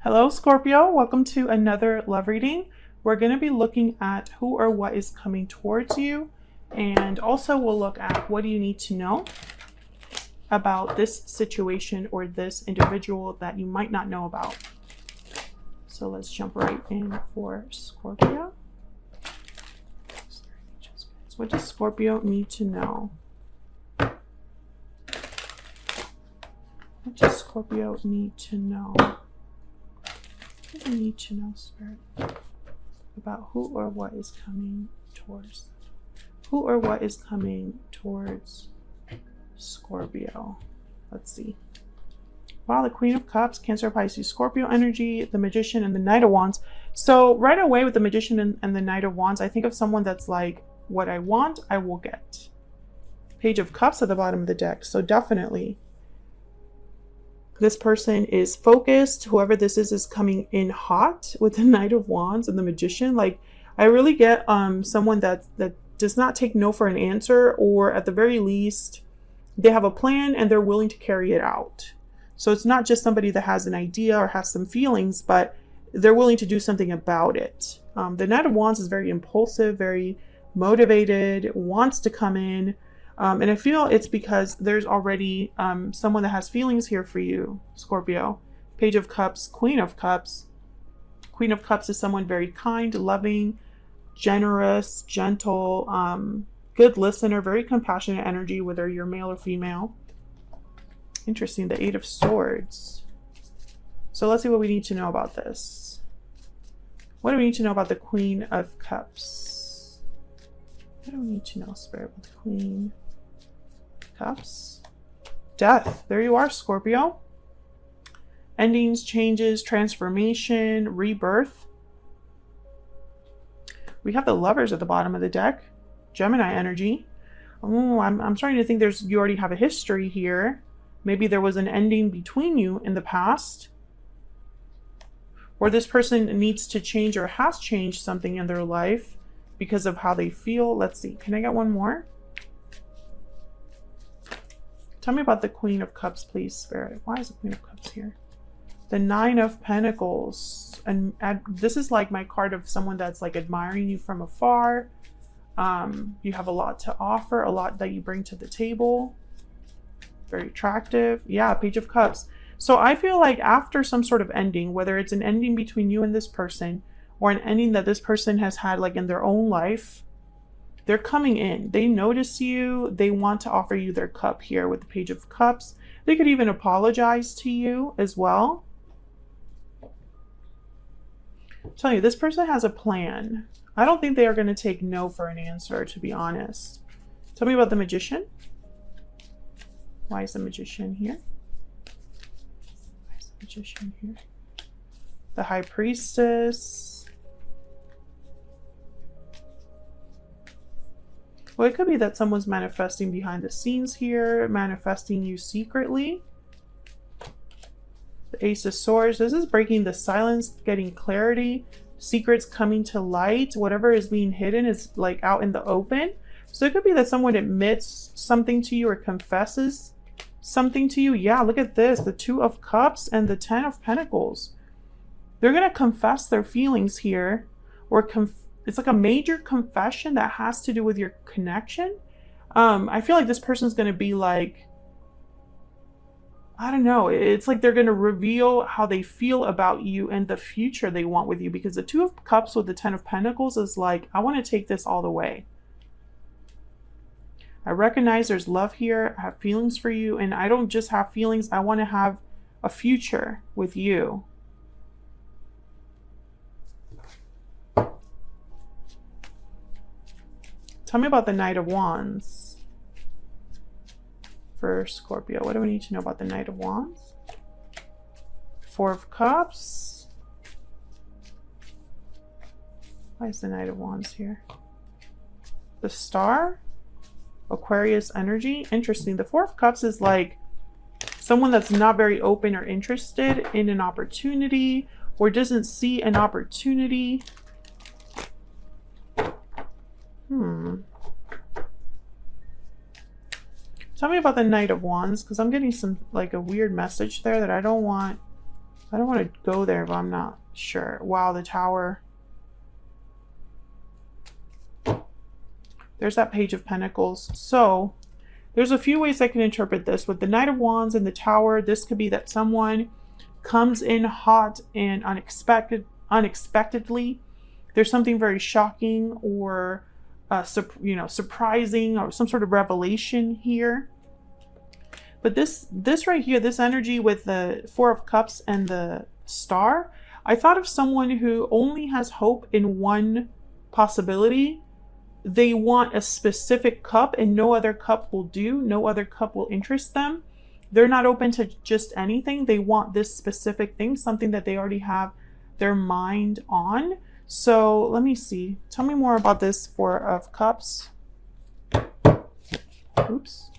Hello, Scorpio. Welcome to another love reading. We're going to be looking at who or what is coming towards you. And also we'll look at what do you need to know about this situation or this individual that you might not know about. So let's jump right in for Scorpio. What does Scorpio need to know? What does Scorpio need to know? What do you need to know, Spirit, about who or what is coming towards? Who or what is coming towards Scorpio? Let's see. Wow, the Queen of Cups, Cancer, Pisces, Scorpio energy, the Magician, and the Knight of Wands. So right away with the Magician and the Knight of Wands, I think of someone that's like, what I want, I will get. Page of Cups at the bottom of the deck. So definitely this person is focused. Whoever this is coming in hot with the Knight of Wands and the Magician. Like, I really get someone that does not take no for an answer, or at the very least, they have a plan and they're willing to carry it out. So it's not just somebody that has an idea or has some feelings, but they're willing to do something about it. The Knight of Wands is very impulsive, very motivated, wants to come in. And I feel it's because there's already someone that has feelings here for you, Scorpio. Page of Cups, Queen of Cups. Queen of Cups is someone very kind, loving, generous, gentle, good listener, very compassionate energy, whether you're male or female. Interesting, the Eight of Swords. So let's see what we need to know about this. What do we need to know about the Queen of Cups? What do we need to know, Spirit, with the Queen Cups? Death. There you are, Scorpio. Endings, changes, transformation, rebirth. We have the Lovers at the bottom of the deck. Gemini energy. Oh, I'm starting to think you already have a history here. Maybe there was an ending between you in the past, or this person needs to change or has changed something in their life because of how they feel. Let's see. Can I get one more? Tell me about the Queen of Cups, please, Spirit. Why is the Queen of Cups here? The Nine of Pentacles. And this is like my card of someone that's like admiring you from afar. You have a lot to offer, a lot that you bring to the table. Very attractive. Yeah, Page of Cups. So I feel like after some sort of ending, whether it's an ending between you and this person, or an ending that this person has had like in their own life, they're coming in. They notice you. They want to offer you their cup here with the Page of Cups. They could even apologize to you as well. I'm telling you, this person has a plan. I don't think they are going to take no for an answer, to be honest. Tell me about the Magician. Why is the Magician here? Why is the Magician here? The High Priestess. Well, it could be that someone's manifesting behind the scenes here, manifesting you secretly. The Ace of Swords. This is breaking the silence, getting clarity, secrets coming to light. Whatever is being hidden is like out in the open. So it could be that someone admits something to you or confesses something to you. Yeah, look at this. The Two of Cups and the Ten of Pentacles. They're going to confess their feelings here, or it's like a major confession that has to do with your connection. I feel like this person's going to be like, I don't know. It's like they're going to reveal how they feel about you and the future they want with you, because the Two of Cups with the Ten of Pentacles is like, I want to take this all the way. I recognize there's love here. I have feelings for you, and I don't just have feelings. I want to have a future with you. Tell me about the Knight of Wands for Scorpio. What do we need to know about the Knight of Wands? Four of Cups. Why is the Knight of Wands here? The Star. Aquarius energy. Interesting. The Four of Cups is like someone that's not very open or interested in an opportunity, or doesn't see an opportunity. Tell me about the Knight of Wands, because I'm getting some like a weird message there that I don't want I don't want to go there, but I'm not sure. Wow, the Tower. There's that Page of Pentacles. So there's a few ways I can interpret this. With the Knight of Wands and the Tower, this could be that someone comes in hot and unexpectedly. There's something very shocking or surprising, or some sort of revelation here. But this right here, this energy with the Four of Cups and the Star, I thought of someone who only has hope in one possibility. They want a specific cup and no other cup will do. No other cup will interest them. They're not open to just anything. They want this specific thing, something that they already have their mind on. So let me see. Tell me more about this Four of Cups. Oops.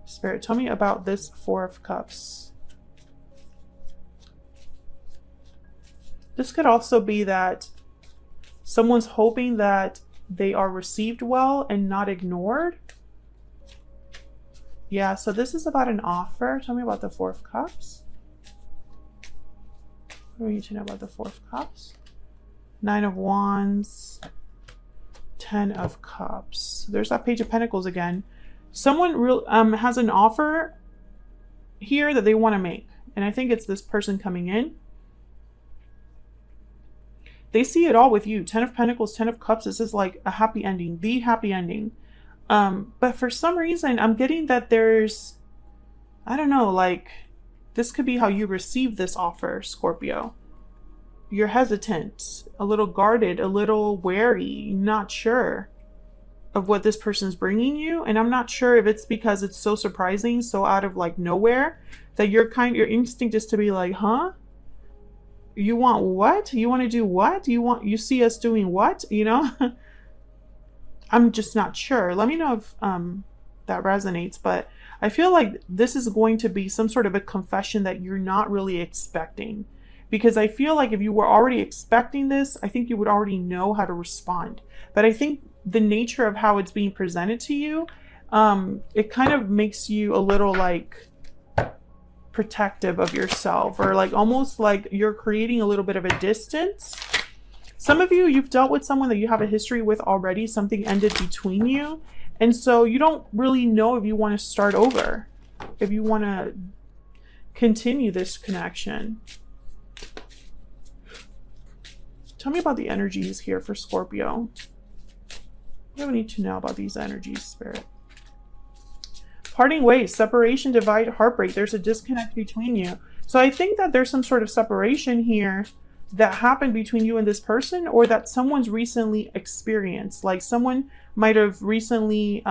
Spirit, tell me about this Four of Cups. This could also be that someone's hoping that they are received well and not ignored. Yeah, so this is about an offer. Tell me about the Four of Cups. What do we need to know about the Four of Cups? Nine of Wands. 10 of Cups. There's that Page of Pentacles again. Someone has an offer here that they want to make. And I think it's this person coming in. They see it all with you. 10 of Pentacles, 10 of Cups. This is like a happy ending. The happy ending. But for some reason, I'm getting that there's, I don't know, like, this could be how you receive this offer, Scorpio. You're hesitant, a little guarded, a little wary, not sure of what this person's bringing you. And I'm not sure if it's because it's so surprising, so out of like nowhere, that your instinct is to be like, huh? You want what? You want to do what? You see us doing what? You know? I'm just not sure. Let me know if that resonates, but I feel like this is going to be some sort of a confession that you're not really expecting. Because I feel like if you were already expecting this, I think you would already know how to respond. But I think the nature of how it's being presented to you, it kind of makes you a little like protective of yourself, or like almost like you're creating a little bit of a distance. Some of you, you've dealt with someone that you have a history with already. Something ended between you. And so you don't really know if you want to start over, if you want to continue this connection. Tell me about the energies here for Scorpio. What do we need to know about these energies, Spirit? Parting ways, separation, divide, heartbreak. There's a disconnect between you. So I think that there's some sort of separation here that happened between you and this person, or that someone's recently experienced. Like someone might have recently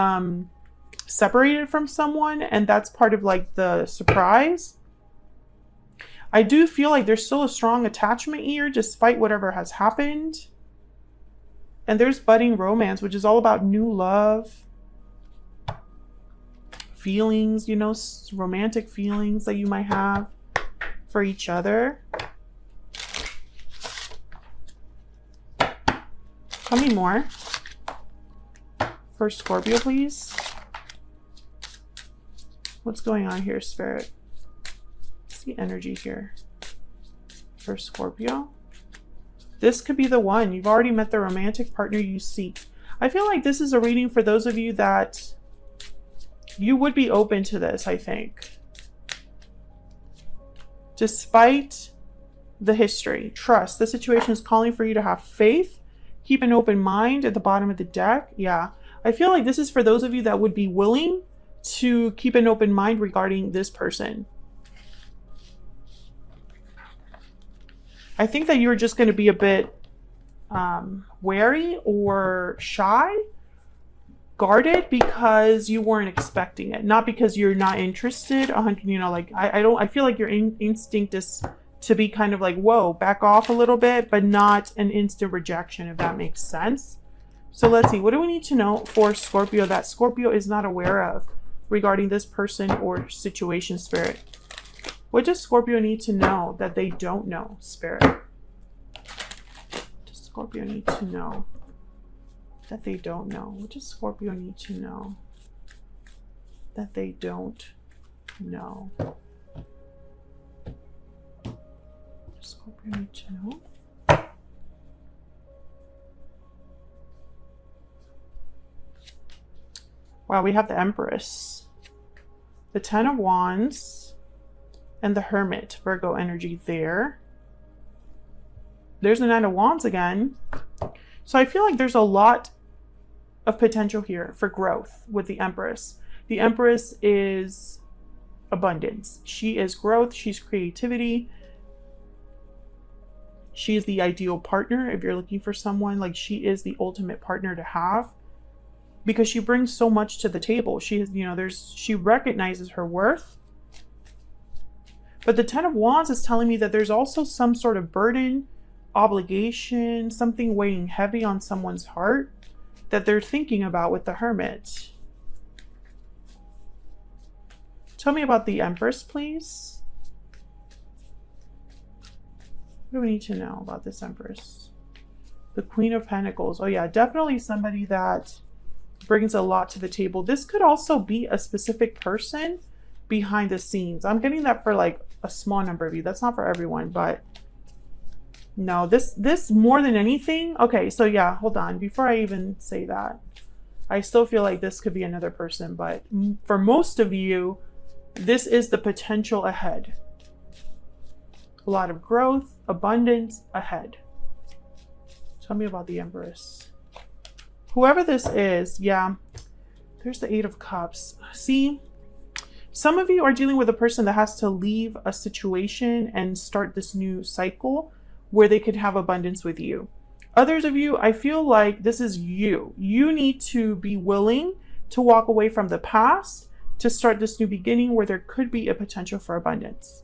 separated from someone, and that's part of like the surprise. I do feel like there's still a strong attachment here despite whatever has happened. And there's budding romance, which is all about new love, feelings, you know, romantic feelings that you might have for each other. Tell me more for Scorpio, please. What's going on here, Spirit? What's the energy here for Scorpio? This could be the one. You've already met the romantic partner you seek. I feel like this is a reading for those of you that you would be open to this, I think. Despite the history, trust. The situation is calling for you to have faith. Keep an open mind at the bottom of the deck. Yeah. I feel like this is for those of you that would be willing to keep an open mind regarding this person. I think that you're just going to be a bit wary or shy, guarded, because you weren't expecting it, not because you're not interested. You know, like I feel like your instinct is to be kind of like, whoa, back off a little bit, but not an instant rejection, if that makes sense. So let's see, what do we need to know for Scorpio that Scorpio is not aware of regarding this person or situation, Spirit? What does Scorpio need to know that they don't know, Spirit? What does Scorpio need to know that they don't know? What does Scorpio need to know that they don't know? Scorpio need to know? Wow, we have the Empress, the Ten of Wands, and the Hermit, Virgo energy there. There's the Nine of Wands again. So I feel like there's a lot of potential here for growth with the Empress. The Empress is abundance. She is growth. She's creativity. She is the ideal partner. If you're looking for someone, like, she is the ultimate partner to have, because she brings so much to the table. She is, you know, she recognizes her worth. But the Ten of Wands is telling me that there's also some sort of burden, obligation, something weighing heavy on someone's heart that they're thinking about with the Hermit. Tell me about the Empress, please. What do we need to know about this Empress? The Queen of Pentacles. Oh yeah, definitely somebody that brings a lot to the table. This could also be a specific person behind the scenes. I'm getting that for like a small number of you. That's not for everyone, but no, this more than anything. Okay, so yeah, hold on. Before I even say that, I still feel like this could be another person, but for most of you, this is the potential ahead. A lot of growth, abundance ahead. Tell me about the Empress. Whoever this is, yeah, there's the Eight of Cups. See, some of you are dealing with a person that has to leave a situation and start this new cycle where they could have abundance with you. Others of you, I feel like this is you. You need to be willing to walk away from the past to start this new beginning where there could be a potential for abundance.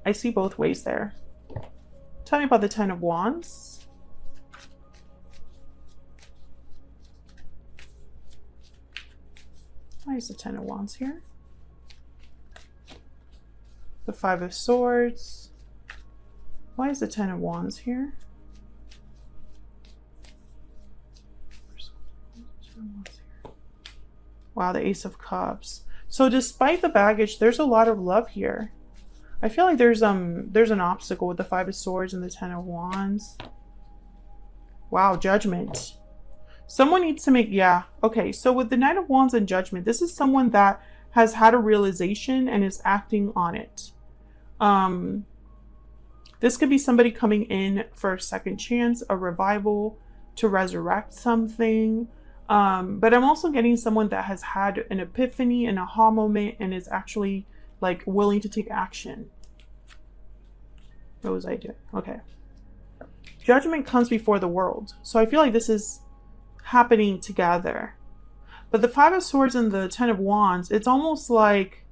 I see both ways there. Tell me about the Ten of Wands. Why is the Ten of Wands here? The Five of Swords. Why is the Ten of Wands here? Wow, the Ace of Cups. So despite the baggage, there's a lot of love here. I feel like there's an obstacle with the Five of Swords and the Ten of Wands. Wow, Judgment. Someone needs to make, yeah. Okay, so with the Knight of Wands and Judgment, this is someone that has had a realization and is acting on it. This could be somebody coming in for a second chance, a revival, to resurrect something. But I'm also getting someone that has had an epiphany, an aha moment, and is actually like willing to take action. What was I doing? Okay. Judgment comes before the world. So I feel like this is happening together. But the Five of Swords and the Ten of Wands, it's almost like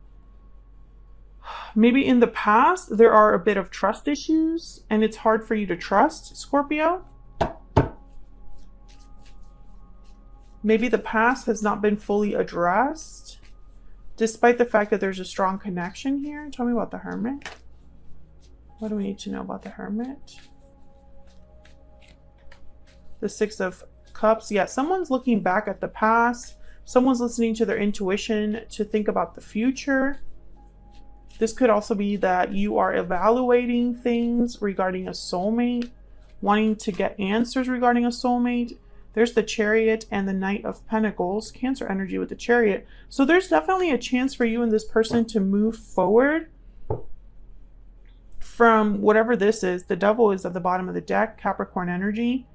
maybe in the past there are a bit of trust issues and it's hard for you to trust, Scorpio. Maybe the past has not been fully addressed, despite the fact that there's a strong connection here. Tell me about the Hermit. What do we need to know about the Hermit? The Six of Cups. Yeah, someone's looking back at the past. Someone's listening to their intuition to think about the future. This could also be that you are evaluating things regarding a soulmate, wanting to get answers regarding a soulmate. There's the Chariot and the Knight of Pentacles, Cancer energy with the Chariot. So there's definitely a chance for you and this person to move forward from whatever this is. The Devil is at the bottom of the deck, Capricorn energy.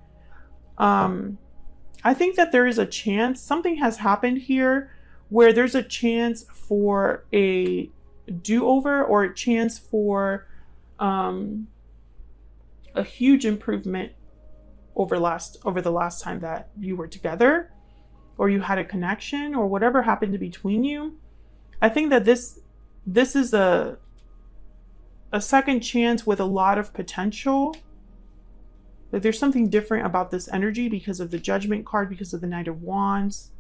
I think that there is a chance, something has happened here where there's a chance for a do-over or a chance for a huge improvement over the last time that you were together or you had a connection or whatever happened between you. I think that this is a second chance with a lot of potential. Like there's something different about this energy because of the Judgment card, because of the Knight of Wands.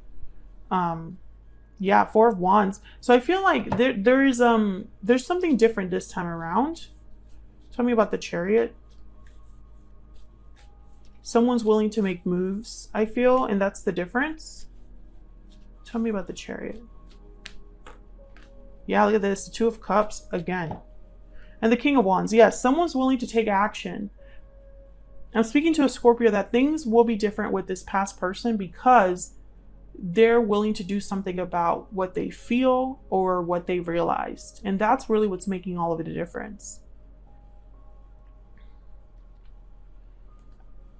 Yeah, Four of Wands. So I feel like there's something different this time around. Tell me about the Chariot. Someone's willing to make moves, I feel, and that's the difference. Tell me about the Chariot. Yeah, look at this. Two of Cups again. And the King of Wands. Yes, someone's willing to take action. I'm speaking to a Scorpio that things will be different with this past person because they're willing to do something about what they feel or what they realized. And that's really what's making all of it a difference.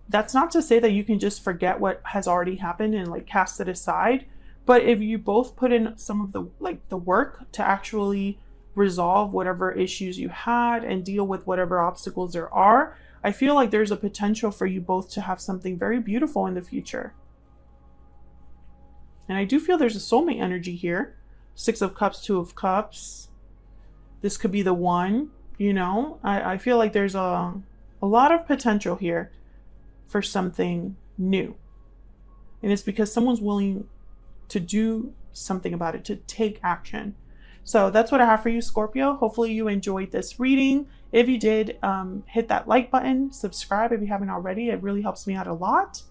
That's not to say that you can just forget what has already happened and like cast it aside. But if you both put in some of the work to actually resolve whatever issues you had and deal with whatever obstacles there are, I feel like there's a potential for you both to have something very beautiful in the future. And I do feel there's a soulmate energy here. 6 of Cups, 2 of Cups. This could be the one, you know. I feel like there's a lot of potential here for something new. And it's because someone's willing to do something about it, to take action. So that's what I have for you, Scorpio. Hopefully you enjoyed this reading. If you did, hit that like button, subscribe if you haven't already. It really helps me out a lot.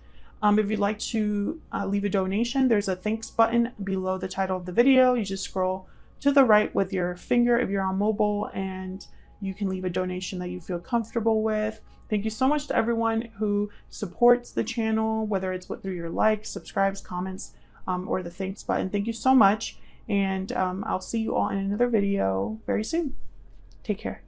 If you'd like to leave a donation, there's a thanks button below the title of the video. You just scroll to the right with your finger if you're on mobile, and you can leave a donation that you feel comfortable with. Thank you so much to everyone who supports the channel, whether it's through your likes, subscribes, comments, or the thanks button. Thank you so much. And I'll see you all in another video very soon. Take care.